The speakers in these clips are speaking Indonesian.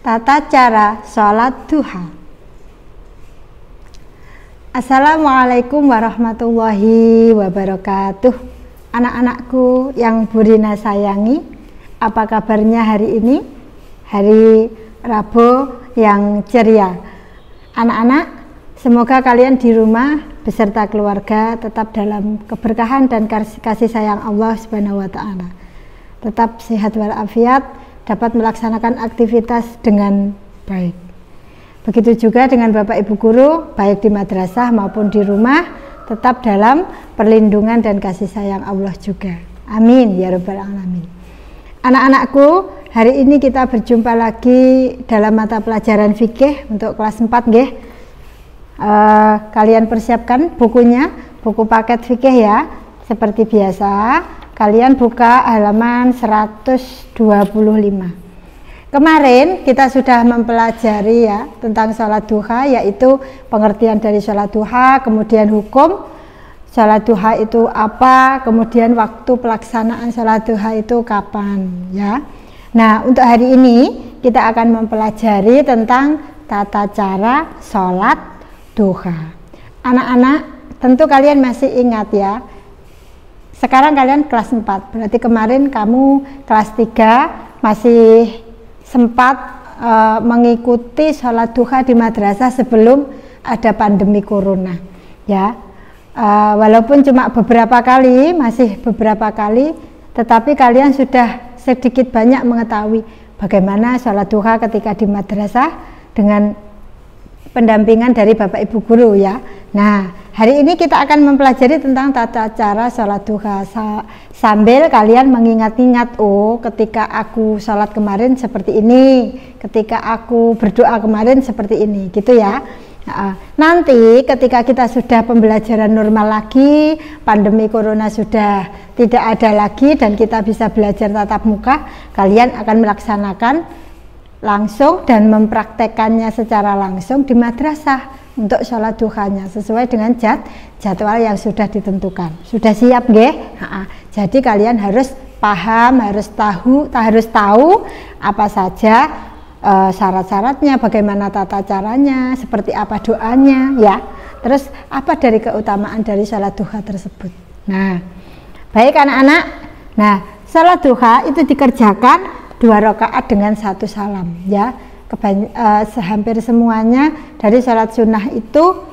tata cara sholat duha. Assalamualaikum warahmatullahi wabarakatuh. Anak-anakku yang Bu Rina sayangi, apa kabarnya hari ini? Hari Rabu yang ceria. Anak-anak, semoga kalian di rumah beserta keluarga tetap dalam keberkahan dan kasih sayang Allah Subhanahu wa Ta'ala. Tetap sehat walafiat, dapat melaksanakan aktivitas dengan baik. Begitu juga dengan Bapak Ibu guru, baik di madrasah maupun di rumah, tetap dalam perlindungan dan kasih sayang Allah juga. Amin ya rabbal alamin. Anak-anakku, hari ini kita berjumpa lagi dalam mata pelajaran fikih untuk kelas 4 nggih. Kalian persiapkan bukunya, buku paket fikih ya. Seperti biasa, kalian buka halaman 125. Kemarin kita sudah mempelajari ya tentang sholat duha, yaitu pengertian dari sholat duha, kemudian hukum sholat duha itu apa, kemudian waktu pelaksanaan sholat duha itu kapan ya. Nah, untuk hari ini kita akan mempelajari tentang tata cara sholat duha. Anak-anak, tentu kalian masih ingat ya, sekarang kalian kelas 4, berarti kemarin kamu kelas 3 masih sempat mengikuti sholat duha di madrasah sebelum ada pandemi corona ya. Walaupun cuma beberapa kali, masih beberapa kali, tetapi kalian sudah sedikit banyak mengetahui bagaimana sholat duha ketika di madrasah dengan pendampingan dari Bapak Ibu guru ya. Nah, hari ini kita akan mempelajari tentang tata cara sholat duha sambil kalian mengingat-ingat, oh ketika aku sholat kemarin seperti ini, ketika aku berdoa kemarin seperti ini, gitu ya. Nanti ketika kita sudah pembelajaran normal lagi, pandemi corona sudah tidak ada lagi dan kita bisa belajar tatap muka, kalian akan melaksanakan langsung dan mempraktekannya secara langsung di madrasah untuk sholat duhanya sesuai dengan jadwal yang sudah ditentukan. Sudah siap nggih? Jadi kalian harus paham, harus tahu apa saja syarat-syaratnya, bagaimana tata caranya, seperti apa doanya ya. Terus apa dari keutamaan dari sholat duha tersebut. Nah, baik anak-anak. Nah, sholat duha itu dikerjakan 2 rakaat dengan 1 salam ya. Hampir semuanya dari sholat sunnah itu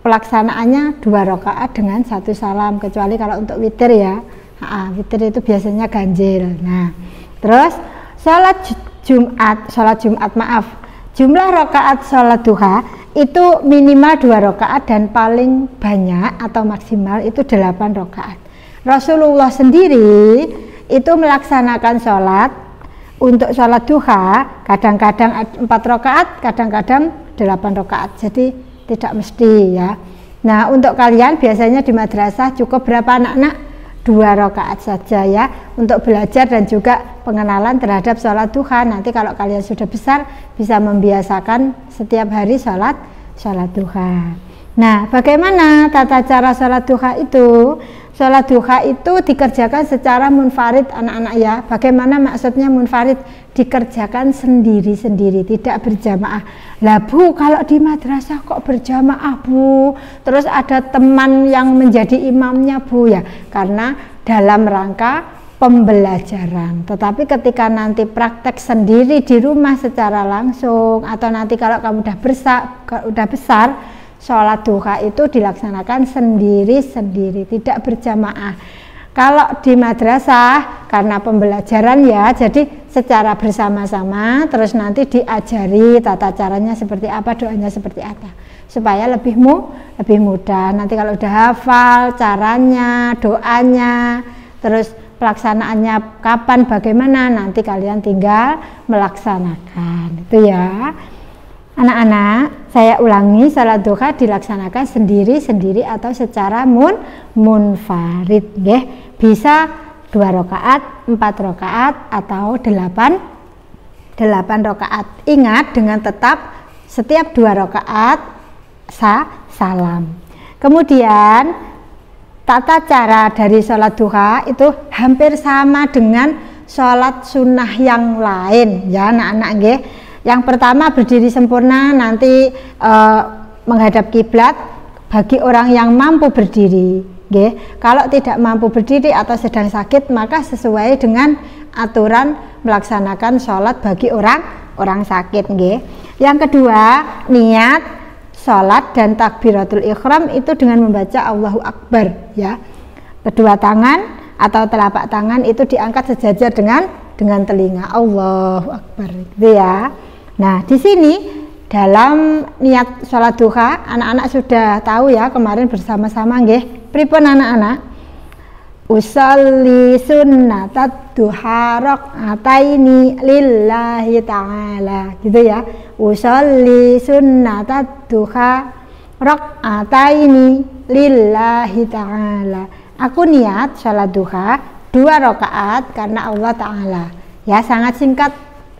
pelaksanaannya 2 rakaat dengan 1 salam, kecuali kalau untuk witir ya. Witir itu biasanya ganjil. Nah, terus sholat Jumat jumlah rakaat sholat duha itu minimal 2 rakaat dan paling banyak atau maksimal itu 8 rakaat. Rasulullah sendiri itu melaksanakan sholat untuk sholat duha kadang-kadang 4 rakaat, kadang-kadang 8 rakaat, jadi tidak mesti ya. Nah, untuk kalian biasanya di madrasah cukup berapa anak-anak? 2 rakaat saja ya, untuk belajar dan juga pengenalan terhadap sholat duha. Nanti kalau kalian sudah besar bisa membiasakan setiap hari sholat duha. Nah, bagaimana tata cara sholat duha itu? Sholat duha itu dikerjakan secara munfarid anak-anak ya. Bagaimana maksudnya munfarid? Dikerjakan sendiri-sendiri, tidak berjamaah. Lah Bu, kalau di madrasah kok berjamaah Bu? Terus ada teman yang menjadi imamnya Bu ya? Karena dalam rangka pembelajaran. Tetapi ketika nanti praktek sendiri di rumah secara langsung, atau nanti kalau kamu udah besar, sholat duha itu dilaksanakan sendiri-sendiri, tidak berjamaah. Kalau di madrasah karena pembelajaran ya, jadi secara bersama-sama, terus nanti diajari tata caranya seperti apa, doanya seperti apa, supaya lebih mudah. Nanti kalau udah hafal caranya, doanya, terus pelaksanaannya kapan, bagaimana, nanti kalian tinggal melaksanakan itu ya. Anak-anak, saya ulangi, sholat duha dilaksanakan sendiri-sendiri atau secara munfarid nggih. Bisa 2 rakaat, 4 rakaat atau 8 rakaat. Ingat, dengan tetap setiap 2 rakaat salam. Kemudian tata cara dari sholat duha itu hampir sama dengan sholat sunnah yang lain ya anak-anak nggih. Yang pertama berdiri sempurna, nanti menghadap kiblat bagi orang yang mampu berdiri nggih. Kalau tidak mampu berdiri atau sedang sakit, maka sesuai dengan aturan melaksanakan sholat bagi orang sakit nggih. Yang kedua, niat sholat dan takbiratul ikhram itu dengan membaca Allahu Akbar ya. Kedua tangan atau telapak tangan itu diangkat sejajar dengan telinga, Allahu Akbar gitu ya. Nah, di sini dalam niat sholat duha anak-anak sudah tahu ya kemarin bersama-sama nggih. Pripun anak-anak? Usolli sunnatat duha rakaataini lillahi ta'ala gitu ya. Usolli sunnatat duha rakaataini lillahi ta'ala. Aku niat sholat duha 2 rakaat karena Allah Ta'ala ya, sangat singkat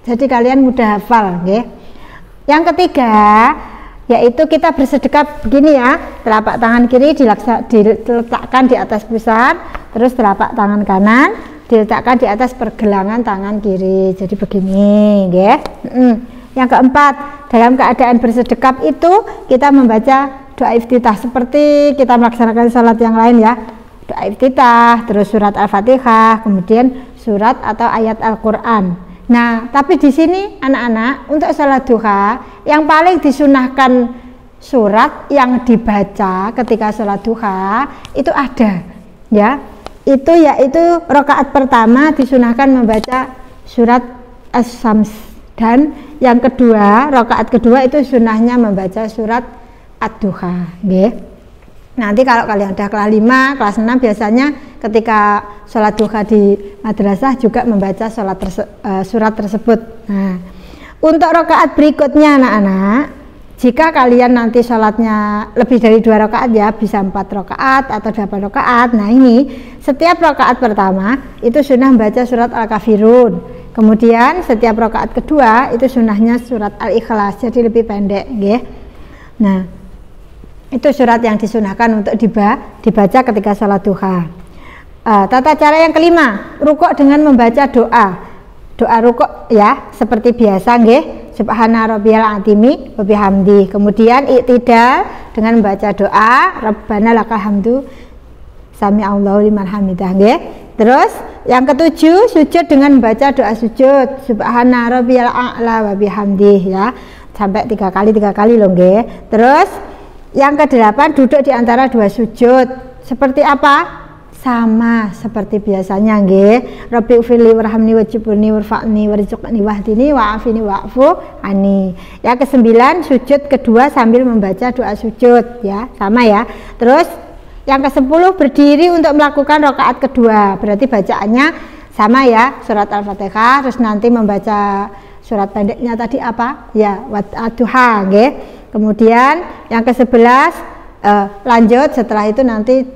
jadi kalian mudah hafal nggih. Yang ketiga yaitu kita bersedekap begini ya, telapak tangan kiri diletakkan di atas pusar, terus telapak tangan kanan diletakkan di atas pergelangan tangan kiri, jadi begini nggih. Yang keempat, dalam keadaan bersedekap itu kita membaca doa iftitah seperti kita melaksanakan salat yang lain ya, doa iftitah, terus surat Al-Fatihah, kemudian surat atau ayat Al-Quran. Nah, tapi di sini anak-anak untuk sholat duha yang paling disunahkan surat yang dibaca ketika sholat duha itu ada ya. Itu yaitu rakaat pertama disunahkan membaca surat As-Sams, dan yang kedua, rakaat kedua itu sunahnya membaca surat Ad-Duha nggih. Nanti kalau kalian udah kelas 5, kelas 6 biasanya ketika sholat duha di madrasah juga membaca surat tersebut. Nah, untuk rakaat berikutnya anak-anak, jika kalian nanti sholatnya lebih dari 2 rakaat ya, bisa 4 rakaat atau 8 rakaat. Nah ini, setiap rakaat pertama itu sunnah membaca surat Al-Kafirun. Kemudian setiap rakaat kedua itu sunnahnya surat Al-Ikhlas, jadi lebih pendek nggih. Nah, itu surat yang disunahkan untuk dibaca ketika sholat duha. Tata cara yang kelima, rukuk dengan membaca doa rukuk ya, seperti biasa nggih, subhana rabbiyal azimi wa bihamdi. Kemudian iktidal dengan membaca doa rabbana lakal hamdu sami Allahu liman hamidah nggih. Terus yang ketujuh, sujud dengan membaca doa sujud subhana rabbiyal a'la wa bihamdi ya, sampai 3 kali loh nggih. Terus yang ke-8, duduk di antara 2 sujud. Seperti apa? Sama seperti biasanya nggih. Rabbi ufirli warhamni wajibuni warfa'ni warzuqni wahdini wa'afini wa'fu ani. Yang ke-9, sujud kedua sambil membaca doa sujud ya, sama ya. Terus yang ke-10, berdiri untuk melakukan rakaat kedua. Berarti bacaannya sama ya, surat Al-Fatihah, terus nanti membaca surat pendeknya tadi apa? Ya, Ad-Duha nggih. Kemudian yang ke-11 lanjut, setelah itu nanti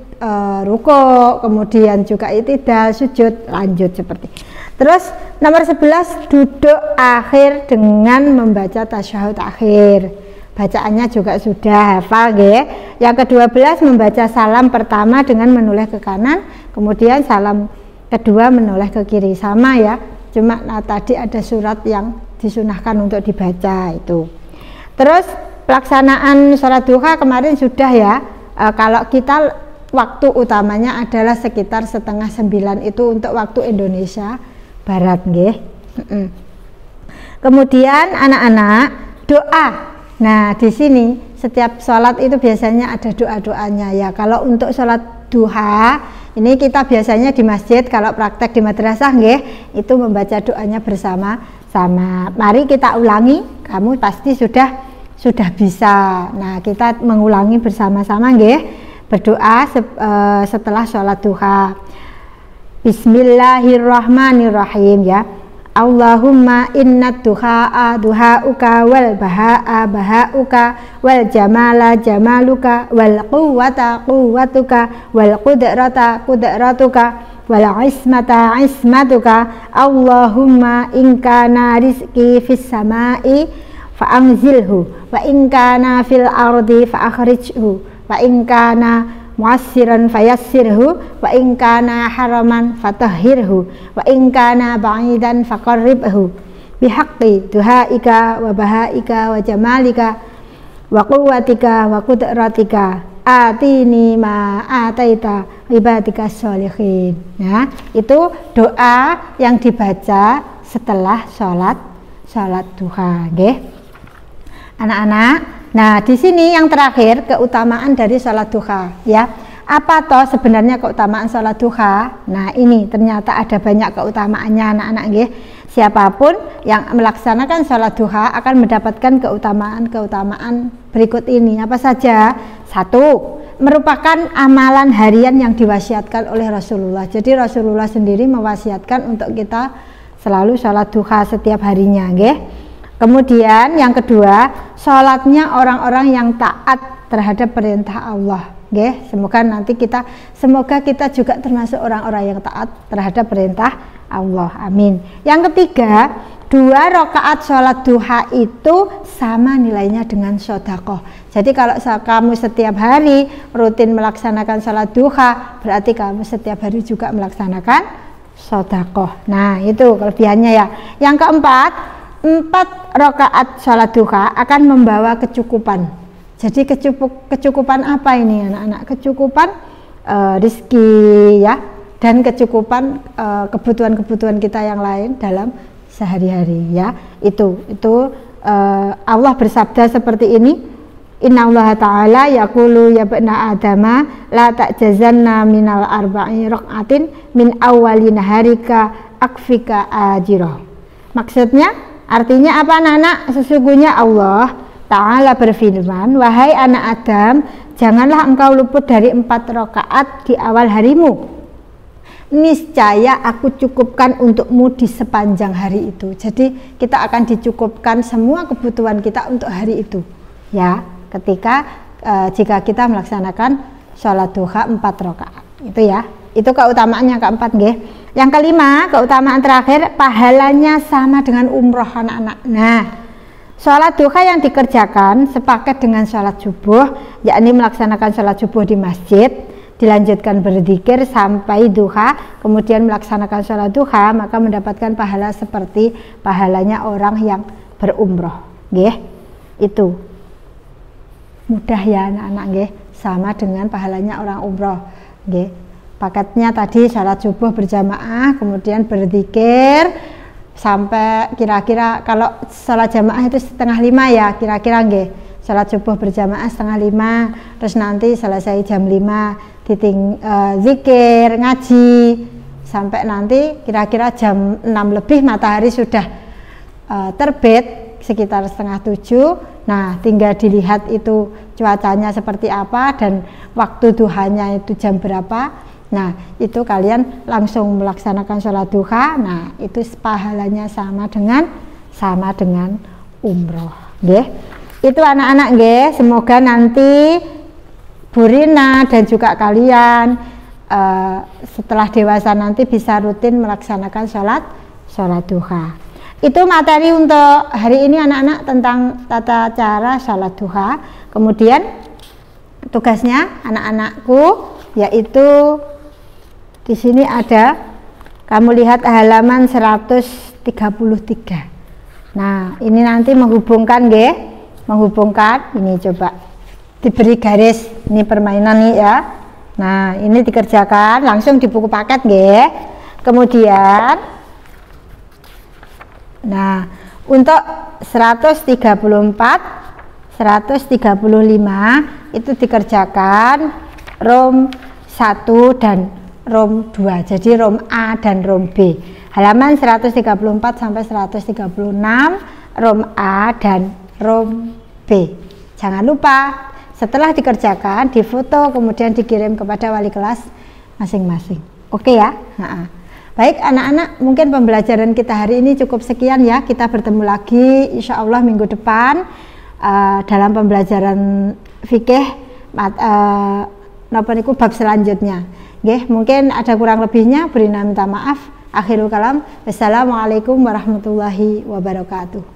rukuk, kemudian juga iktidal, sujud, lanjut seperti. Terus nomor 11, duduk akhir dengan membaca tasyahud akhir. Bacaannya juga sudah hafal nggih. Yang ke-12 membaca salam pertama dengan menoleh ke kanan, kemudian salam kedua menoleh ke kiri, sama ya. Cuma tadi ada surat yang disunahkan untuk dibaca itu. Terus pelaksanaan sholat duha kemarin sudah ya. Kalau kita waktu utamanya adalah sekitar 8:30 itu untuk waktu Indonesia Barat nggih. Kemudian anak-anak doa. Nah di sini setiap sholat itu biasanya ada doa-doanya ya. Kalau untuk sholat duha ini kita biasanya di masjid, kalau praktek di madrasah nggih itu membaca doanya bersama-sama. Mari kita ulangi, kamu pasti sudah bisa. Nah kita mengulangi bersama-sama nggih, berdoa setelah sholat duha. Bismillahirrahmanirrahim ya. Allahumma inna duha'a duha'uka wal baha'a baha'uka wal jamala jamaluka wal quwwata quwwatuka wal qudrata qudratuka wal ismata ismatuka. Allahumma in kana rizqi fis sama'i fa'anzilhu wa in kana fil ardi fa'akhrijhu wa in kana muassiran fayassirhu wa in kana haraman fatahhirhu wa in kana ba'idan faqarribhu bihaqqi duhaika wa bahaika wa jamalika wa quwwatika wa qudratika atini ma ataita ibadika sholihin. Nah, itu doa yang dibaca setelah sholat duha, nggih. Anak-anak, nah di sini yang terakhir keutamaan dari sholat duha, ya. Apa toh sebenarnya keutamaan sholat duha? Nah ini ternyata ada banyak keutamaannya, anak-anak, nggih. Siapapun yang melaksanakan sholat duha akan mendapatkan keutamaan berikut ini. Apa saja? Satu, merupakan amalan harian yang diwasiatkan oleh Rasulullah. Jadi Rasulullah sendiri mewasiatkan untuk kita selalu sholat duha setiap harinya, nggih. Kemudian yang kedua, sholatnya orang-orang yang taat terhadap perintah Allah, nggih. Semoga kita juga termasuk orang-orang yang taat terhadap perintah Allah. Amin. Yang ketiga, 2 rakaat sholat duha itu sama nilainya dengan sedekah. Jadi kalau kamu setiap hari rutin melaksanakan sholat duha, berarti kamu setiap hari juga melaksanakan sedekah. Nah itu kelebihannya ya. Yang keempat, 4 rakaat sholat duha akan membawa kecukupan. Jadi kecukupan apa ini anak-anak? Kecukupan rizki, ya, dan kecukupan kebutuhan-kebutuhan kita yang lain dalam sehari-hari, ya. Itu Allah bersabda seperti ini, Innallaha ta'ala yaqulu ya bani adama la ta'jazanna minal arba'i rak'atin min awwali naharika akfika ajirah. Maksudnya, artinya apa anak-anak? Sesungguhnya Allah Ta'ala berfirman, wahai anak Adam, janganlah engkau luput dari 4 rakaat di awal harimu. Niscaya aku cukupkan untukmu di sepanjang hari itu. Jadi kita akan dicukupkan semua kebutuhan kita untuk hari itu, ya, jika kita melaksanakan sholat duha 4 rakaat itu, ya. Itu keutamaannya keempat, nggih. Yang kelima, keutamaan terakhir, pahalanya sama dengan umroh, anak-anak. Nah, sholat duha yang dikerjakan sepaket dengan sholat subuh, yakni melaksanakan sholat subuh di masjid, dilanjutkan berzikir sampai duha, kemudian melaksanakan sholat duha, maka mendapatkan pahala seperti pahalanya orang yang berumroh, nggih. Itu mudah ya anak-anak, nggih, sama dengan pahalanya orang umroh, nggih. Paketnya tadi sholat subuh berjamaah, kemudian berzikir sampai kira-kira kalau sholat jamaah itu 4:30 ya, kira-kira, nggih. Sholat subuh berjamaah 4:30, terus nanti selesai jam 5 zikir, ngaji sampai nanti kira-kira jam 6 lebih matahari sudah terbit sekitar 6:30. Nah, tinggal dilihat itu cuacanya seperti apa dan waktu duhanya itu jam berapa. Nah, itu kalian langsung melaksanakan sholat duha. Nah, itu pahalanya sama dengan umroh, nggih. Itu anak-anak, nggih. Semoga nanti Bu Rina dan juga kalian setelah dewasa nanti bisa rutin melaksanakan sholat duha. Itu materi untuk hari ini anak-anak tentang tata cara sholat duha. Kemudian tugasnya anak-anakku yaitu di sini ada, kamu lihat halaman 133. Nah, ini nanti menghubungkan, nggih. Menghubungkan, ini coba diberi garis, ini permainan nih ya. Nah, ini dikerjakan langsung di buku paket, nggih. Kemudian nah, untuk 134, 135 itu dikerjakan ROM 1 dan ROM 2. Jadi ROM A dan ROM B. Halaman 134 sampai 136 ROM A dan ROM B. Jangan lupa setelah dikerjakan difoto kemudian dikirim kepada wali kelas masing-masing. Oke ya? Baik anak-anak, mungkin pembelajaran kita hari ini cukup sekian ya. Kita bertemu lagi insya Allah minggu depan dalam pembelajaran fikih bab selanjutnya. Nggih, mungkin ada kurang lebihnya, beri minta maaf. Akhirul kalam. Wassalamualaikum warahmatullahi wabarakatuh.